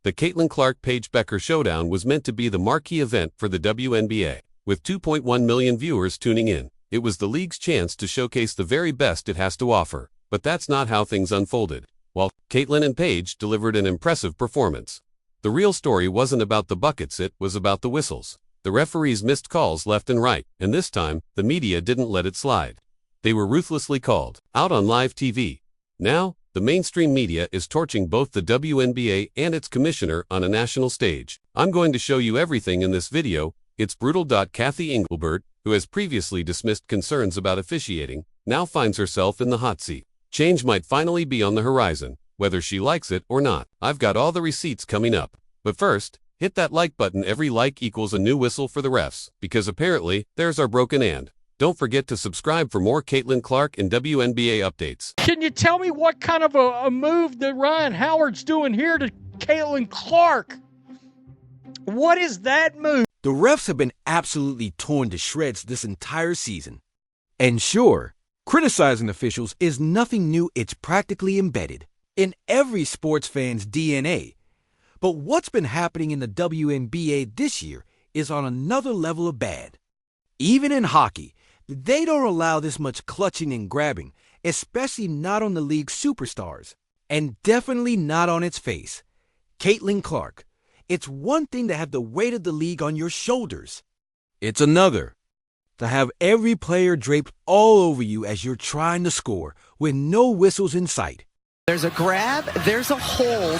The Caitlyn Clark-Paige Bueckers showdown was meant to be the marquee event for the WNBA, with 2.1 million viewers tuning in. It was the league's chance to showcase the very best it has to offer, but that's not how things unfolded. While Caitlyn and Paige delivered an impressive performance, the real story wasn't about the buckets, it was about the whistles. The referees missed calls left and right, and this time, the media didn't let it slide. They were ruthlessly called out on live TV. Now, the mainstream media is torching both the WNBA and its commissioner on a national stage. I'm going to show you everything in this video. It's brutal. Kathy Engelbert, who has previously dismissed concerns about officiating, now finds herself in the hot seat. Change might finally be on the horizon, whether she likes it or not. I've got all the receipts coming up. But first, hit that like button. Every like equals a new whistle for the refs, because apparently, there's our broken and. Don't forget to subscribe for more Caitlyn Clark and WNBA updates. Can you tell me what kind of a move that Ryan Howard's doing here to Caitlyn Clark? What is that move? The refs have been absolutely torn to shreds this entire season. And sure, criticizing officials is nothing new. It's practically embedded in every sports fan's DNA. But what's been happening in the WNBA this year is on another level of bad. Even in hockey, they don't allow this much clutching and grabbing, especially not on the league's superstars, and definitely not on its face, Caitlyn Clark. It's one thing to have the weight of the league on your shoulders. It's another to have every player draped all over you as you're trying to score with no whistles in sight. There's a grab, there's a hold,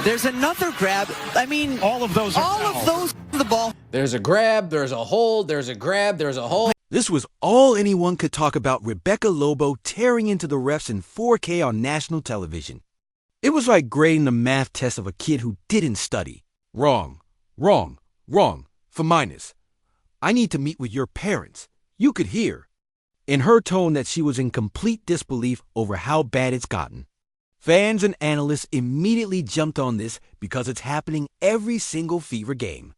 there's another grab. I mean, all of those the ball. There's a grab, there's a hold, there's a grab, there's a hold. This was all anyone could talk about. Rebecca Lobo tearing into the refs in 4K on national television. It was like grading the math test of a kid who didn't study. Wrong, wrong, wrong, for minus. I need to meet with your parents. You could hear in her tone that she was in complete disbelief over how bad it's gotten. Fans and analysts immediately jumped on this because it's happening every single Fever game.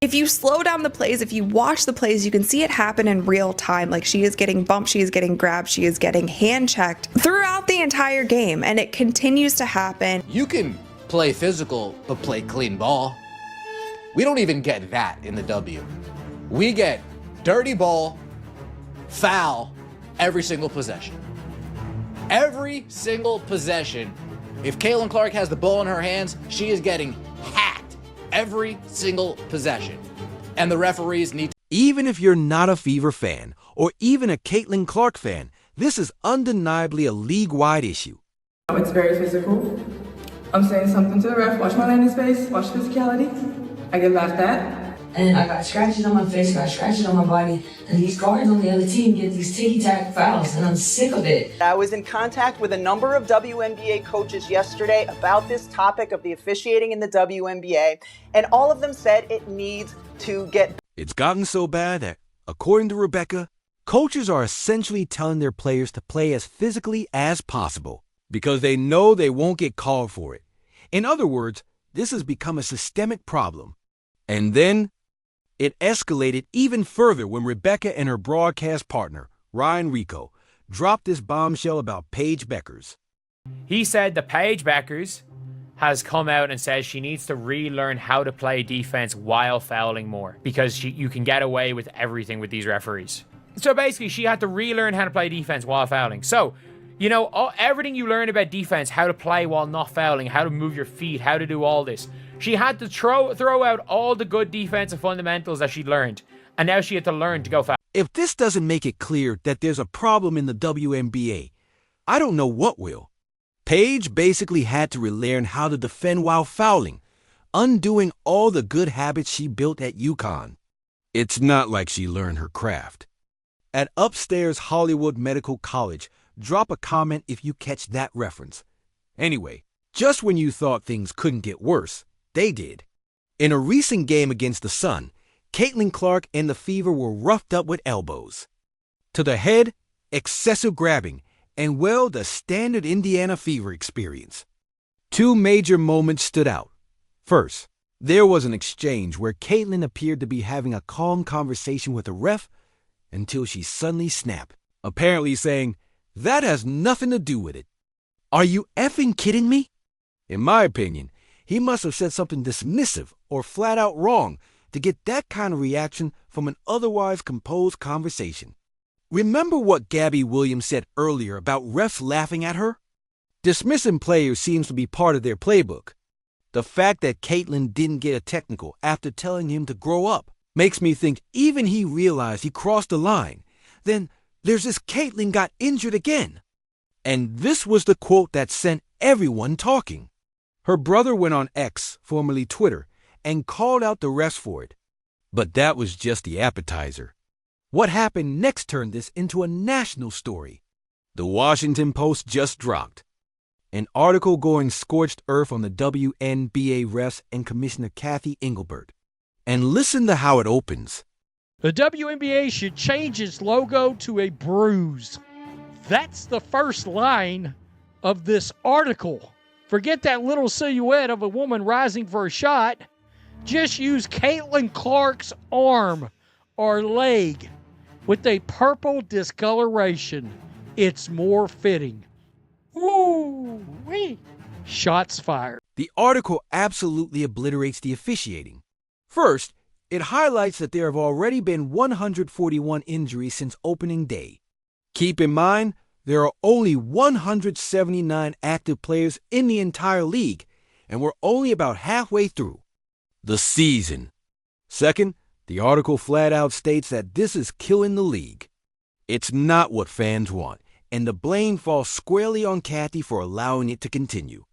If you slow down the plays, if you watch the plays, you can see it happen in real time. Like, she is getting bumped, she is getting grabbed, she is getting hand checked throughout the entire game, and it continues to happen. You can play physical, but play clean ball. We don't even get that in the W. We get dirty ball, foul, every single possession. Every single possession. If Caitlyn Clark has the ball in her hands, she is getting hacked every single possession. And the referees need to... Even if you're not a Fever fan, or even a Caitlyn Clark fan, this is undeniably a league-wide issue. It's very physical. I'm saying something to the ref. Watch my landing space. Watch physicality. I get laughed at. And I got scratches on my face, got scratches on my body, and these guards on the other team get these ticky-tack fouls, and I'm sick of it. I was in contact with a number of WNBA coaches yesterday about this topic of the officiating in the WNBA, and all of them said it needs to get... It's gotten so bad that, according to Rebecca, coaches are essentially telling their players to play as physically as possible because they know they won't get called for it. In other words, this has become a systemic problem. And then it escalated even further when Rebecca and her broadcast partner, Ryan Rico, dropped this bombshell about Paige Bueckers. He said that Paige Bueckers has come out and says she needs to relearn how to play defense while fouling more because you can get away with everything with these referees. So basically, she had to relearn how to play defense while fouling. So, you know, everything you learn about defense, how to play while not fouling, how to move your feet, how to do all this, she had to throw out all the good defensive fundamentals that she'd learned, and now she had to learn to go foul. If this doesn't make it clear that there's a problem in the WNBA, I don't know what will. Paige basically had to relearn how to defend while fouling, undoing all the good habits she built at UConn. It's not like she learned her craft. At upstairs Hollywood Medical College, drop a comment if you catch that reference. Anyway, just when you thought things couldn't get worse, they did. In a recent game against the Sun, Caitlyn Clark and the Fever were roughed up with elbows to the head, excessive grabbing, and well, the standard Indiana Fever experience. Two major moments stood out. First, there was an exchange where Caitlyn appeared to be having a calm conversation with a ref until she suddenly snapped, apparently saying, "That has nothing to do with it." Are you effing kidding me? In my opinion, He must have said something dismissive or flat out wrong to get that kind of reaction from an otherwise composed conversation. Remember what Gabby Williams said earlier about refs laughing at her? Dismissing players seems to be part of their playbook. The fact that Caitlyn didn't get a technical after telling him to grow up makes me think even he realized he crossed the line. Then there's this Caitlyn got injured again. And this was the quote that sent everyone talking. Her brother went on X, formerly Twitter, and called out the refs for it. But that was just the appetizer. What happened next turned this into a national story. The Washington Post just dropped an article going scorched earth on the WNBA refs and Commissioner Kathy Engelbert. And listen to how it opens. The WNBA should change its logo to a bruise. That's the first line of this article. Forget that little silhouette of a woman rising for a shot. Just use Caitlyn Clark's arm or leg with a purple discoloration. It's more fitting. Woo-wee. Shots fired. The article absolutely obliterates the officiating. First, it highlights that there have already been 141 injuries since opening day. Keep in mind, there are only 179 active players in the entire league, and we're only about halfway through the season. Second, the article flat out states that this is killing the league. It's not what fans want, and the blame falls squarely on Kathy for allowing it to continue.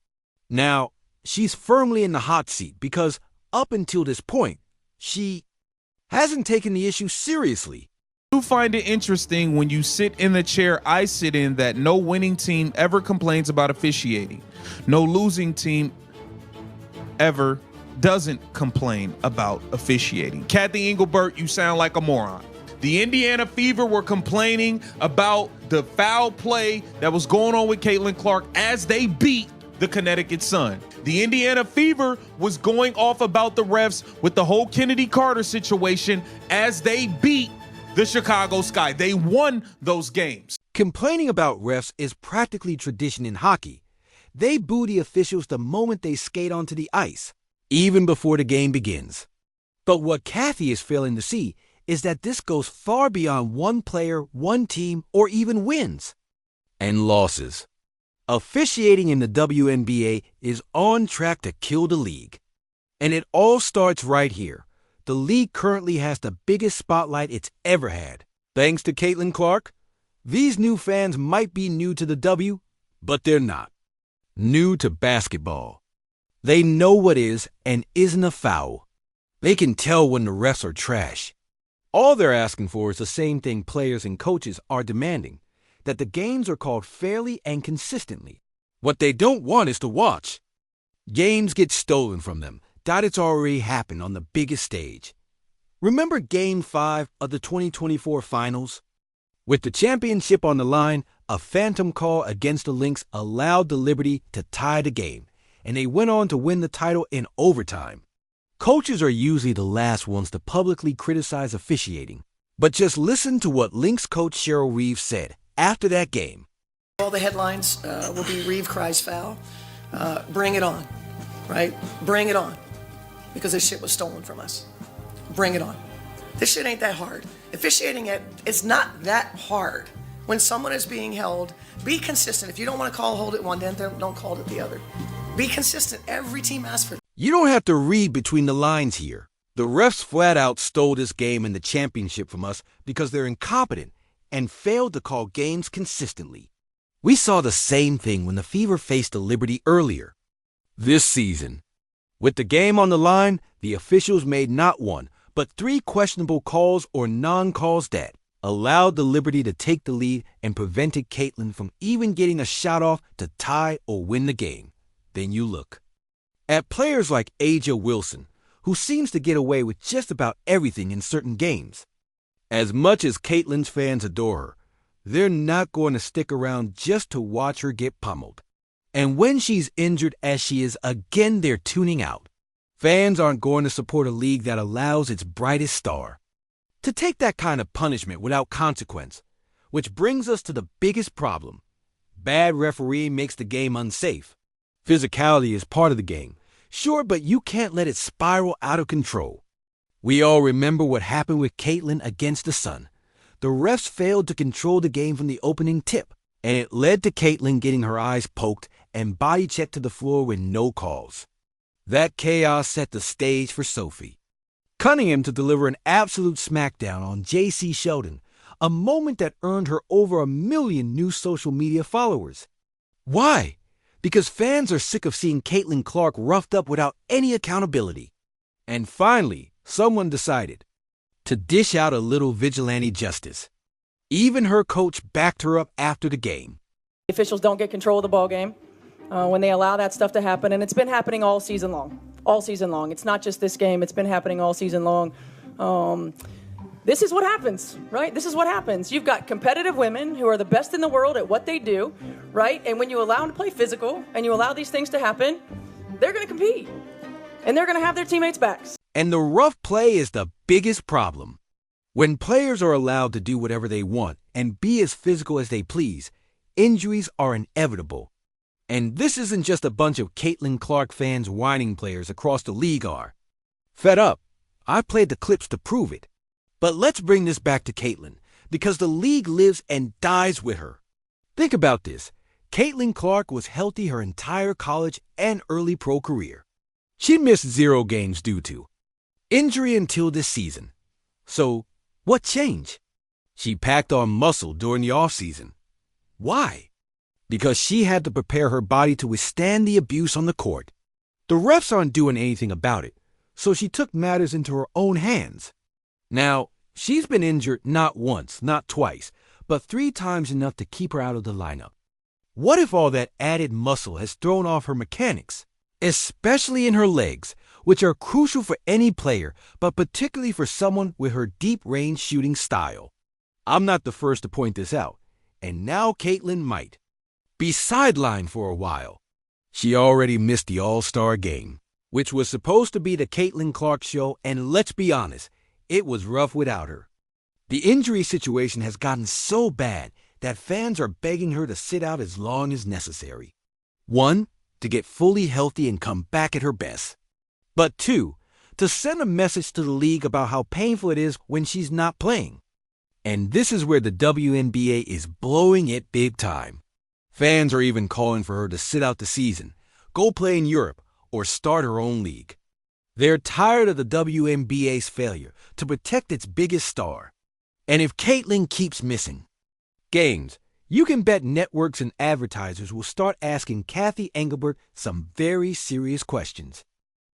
Now, she's firmly in the hot seat because up until this point, she hasn't taken the issue seriously. You find it interesting when you sit in the chair I sit in that no winning team ever complains about officiating. No losing team ever doesn't complain about officiating. Kathy Engelbert, you sound like a moron. The Indiana Fever were complaining about the foul play that was going on with Caitlyn Clark as they beat the Connecticut Sun. The Indiana Fever was going off about the refs with the whole Kennedy Carter situation as they beat the Chicago Sky. They won those games. Complaining about refs is practically tradition in hockey. They boo the officials the moment they skate onto the ice, even before the game begins. But what Kathy is failing to see is that this goes far beyond one player, one team, or even wins and losses. Officiating in the WNBA is on track to kill the league. And it all starts right here. The league currently has the biggest spotlight it's ever had. Thanks to Caitlyn Clark, these new fans might be new to the W, but they're not. New to basketball. They know what is and isn't a foul. They can tell when the refs are trash. All they're asking for is the same thing players and coaches are demanding, that the games are called fairly and consistently. What they don't want is to watch. Games get stolen from them. It's already happened on the biggest stage. Remember Game 5 of the 2024 Finals? With the championship on the line, a phantom call against the Lynx allowed the Liberty to tie the game, and they went on to win the title in overtime. Coaches are usually the last ones to publicly criticize officiating, but just listen to what Lynx coach Cheryl Reeves said after that game. All the headlines will be Reeve cries foul. Bring it on, right? Bring it on. Because this shit was stolen from us. Bring it on. This shit ain't that hard. Officiating it's not that hard. When someone is being held, be consistent. If you don't want to hold it one, then don't call it the other. Be consistent. Every team asks for it. You don't have to read between the lines here. The refs flat out stole this game and the championship from us because they're incompetent and failed to call games consistently. We saw the same thing when the Fever faced the Liberty earlier this season. With the game on the line, the officials made not one, but 3 questionable calls or non-calls that allowed the Liberty to take the lead and prevented Caitlyn from even getting a shot off to tie or win the game. Then you look at players like Aja Wilson, who seems to get away with just about everything in certain games. As much as Caitlyn's fans adore her, they're not going to stick around just to watch her get pummeled. And when she's injured as she is again, they're tuning out. Fans aren't going to support a league that allows its brightest star to take that kind of punishment without consequence, which brings us to the biggest problem. Bad refereeing makes the game unsafe. Physicality is part of the game, Sure, but you can't let it spiral out of control. We all remember what happened with Caitlyn against the Sun. The refs failed to control the game from the opening tip, and it led to Caitlyn getting her eyes poked and body checked to the floor with no calls. That chaos set the stage for Sophie Cunningham to deliver an absolute smackdown on J.C. Sheldon, a moment that earned her over 1 million new social media followers. Why? Because fans are sick of seeing Caitlyn Clark roughed up without any accountability. And finally, someone decided to dish out a little vigilante justice. Even her coach backed her up after the game. Officials don't get control of the ball game when they allow that stuff to happen, and it's been happening all season long. All season long. It's not just this game. It's been happening all season long. This is what happens, right? This is what happens. You've got competitive women who are the best in the world at what they do, right? And when you allow them to play physical and you allow these things to happen, they're going to compete. And they're going to have their teammates' backs. And the rough play is the biggest problem. When players are allowed to do whatever they want and be as physical as they please, injuries are inevitable. And this isn't just a bunch of Caitlyn Clark fans whining players across the league are. Fed up. I played the clips to prove it. But let's bring this back to Caitlyn, because the league lives and dies with her. Think about this. Caitlyn Clark was healthy her entire college and early pro career. She missed 0 games due to injury until this season. So, what changed? She packed on muscle during the offseason. Why? Because she had to prepare her body to withstand the abuse on the court. The refs aren't doing anything about it, so she took matters into her own hands. Now, she's been injured not once, not twice, but 3 times enough to keep her out of the lineup. What if all that added muscle has thrown off her mechanics, especially in her legs, which are crucial for any player, but particularly for someone with her deep-range shooting style? I'm not the first to point this out, and now Caitlyn might be sidelined for a while. She already missed the All-Star game, which was supposed to be the Caitlyn Clark show, and let's be honest, it was rough without her. The injury situation has gotten so bad that fans are begging her to sit out as long as necessary. 1, to get fully healthy and come back at her best. But 2, to send a message to the league about how painful it is when she's not playing. And this is where the WNBA is blowing it big time. Fans are even calling for her to sit out the season, go play in Europe, or start her own league. They're tired of the WNBA's failure to protect its biggest star. And if Caitlyn keeps missing games, you can bet networks and advertisers will start asking Kathy Engelbert some very serious questions.